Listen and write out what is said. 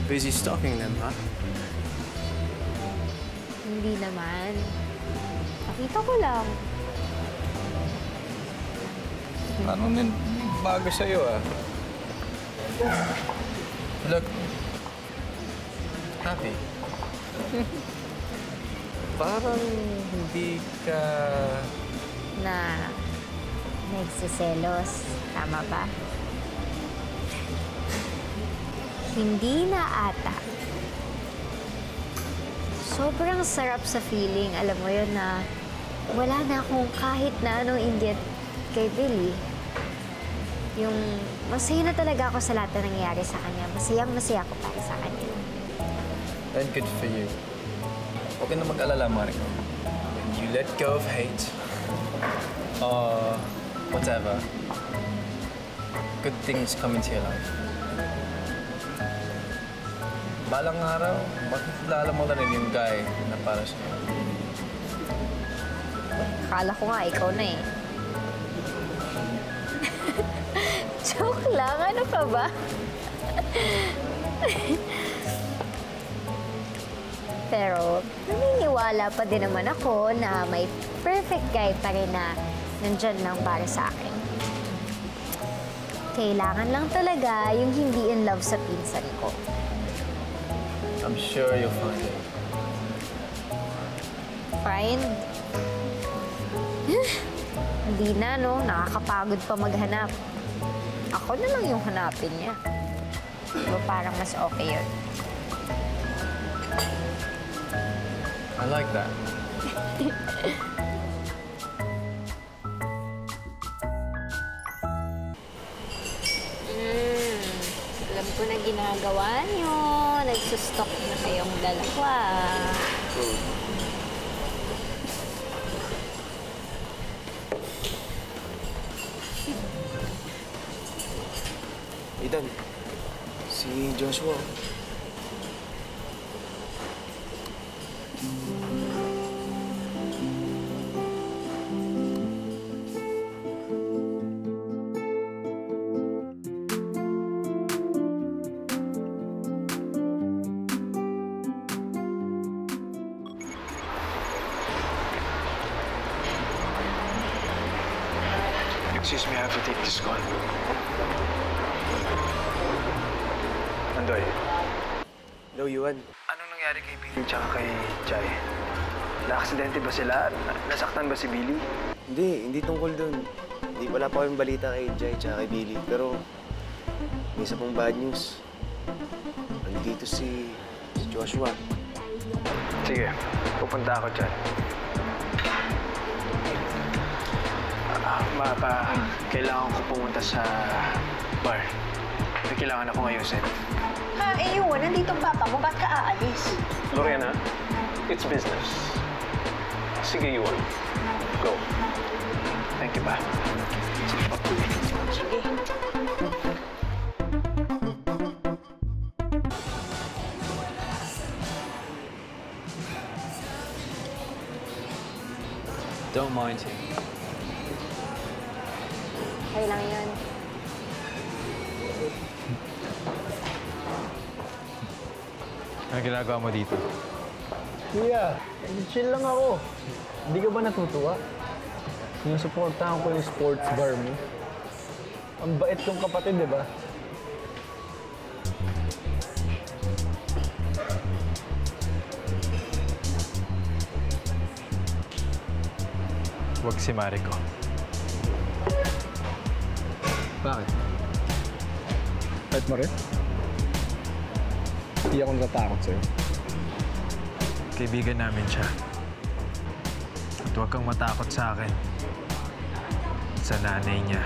Busy stalking them, huh? Hindi naman. Nakita ko lang. Ano din bago sa'yo, ah? Look. Happy. Parang hindi ka... Na nagsiselos. Tama ba? Hindi na ata. Sobrang sarap sa feeling, alam mo yun, na wala na akong kahit na anong inggit kay Billy. Yung masaya na talaga ako sa lahat na nangyayari sa kanya. Masayang-masaya ako para sa kanya. And good for you. Huwag ka na mag-alala, Mariko. When you let go of hate, or whatever, good things come into your life. Balang araw, makikilala mo na rin yung guy na para sa'yo. Akala ko nga, ikaw na eh. Joke lang, ano pa ba? Pero naniniwala pa din naman ako na may perfect guy pa rin na nandyan lang para sa akin. Kailangan lang talaga yung hindi in love sa pinsan ko. I'm sure you'll find it. Find? Hindi na, no? Nakakapagod pa maghanap. Ako na lang yung hanapin niya. Diba parang mas okay yun? I like that. Alam ko na ginagawa niyo. Nagsustok na kayong dalawa. Ethan, si Joshua. Excuse me, I have to take this call. Andoy. Hello, Yuan. Anong nangyari kay Billy tsaka kay Jai? Na-aksidente ba sila? Nasaktan ba si Billy? Hindi tungkol dun. Wala pa kaming balita kay Jai tsaka kay Billy. Pero may isa pong bad news. Nandito si Joshua. Sige, pupunta ako dyan. Kailangan ko pumunta sa bar. May kailangan ako ngayon, Sen. Yuan, nandito ang papa mo. Ba't ka aalis? Lorena, it's business. Sige, Yuan. Go. Thank you, pa. Sige. Don't mind him. Okay lang yun. Ano ginagawa mo dito? Kuya, chill lang ako. Hindi ka ba natutuwa? Sinusuportahan ko yung sports bar mo. Ang bait kong kapatid, di ba? Huwag si Mariko. Bakit? Bait mo rin? Hindi ako natatakot sa'yo. Kaibigan namin siya. At huwag kang matakot sa akin. Sa nanay niya.